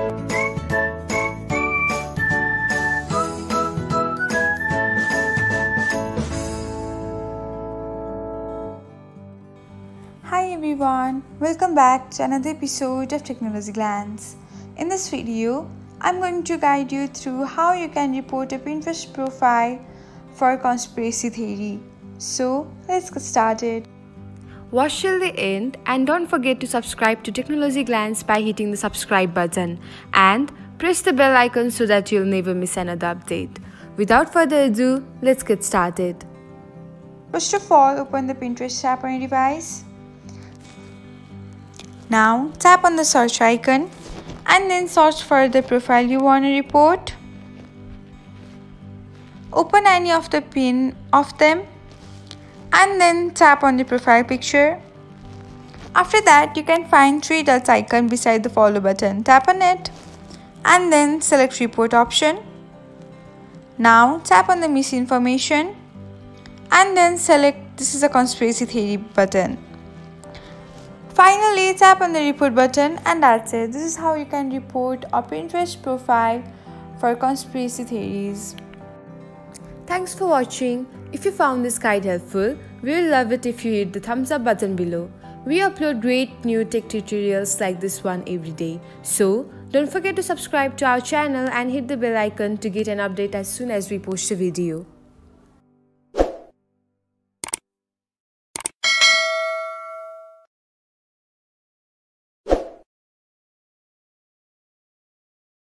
Hi everyone, welcome back to another episode of Technologyglance. In this video, I'm going to guide you through how you can report a Pinterest profile for conspiracy theory. So, let's get started. Watch till the end and don't forget to subscribe to Technologyglance by hitting the subscribe button and press the bell icon so that you'll never miss another update. Without further ado, let's get started. First of all, open the Pinterest app on your device. Now, tap on the search icon and then search for the profile you want to report. Open any of the pin of them and then tap on the profile picture. After that, you can find three dots icon beside the follow button. Tap on it and then select report option. Now, tap on the misinformation and then select this is a conspiracy theory button. Finally, tap on the report button and that's it. This is how you can report a Pinterest profile for conspiracy theories. Thanks for watching. If you found this guide helpful, we will love it if you hit the thumbs up button below. We upload great new tech tutorials like this one every day. So, don't forget to subscribe to our channel and hit the bell icon to get an update as soon as we post a video.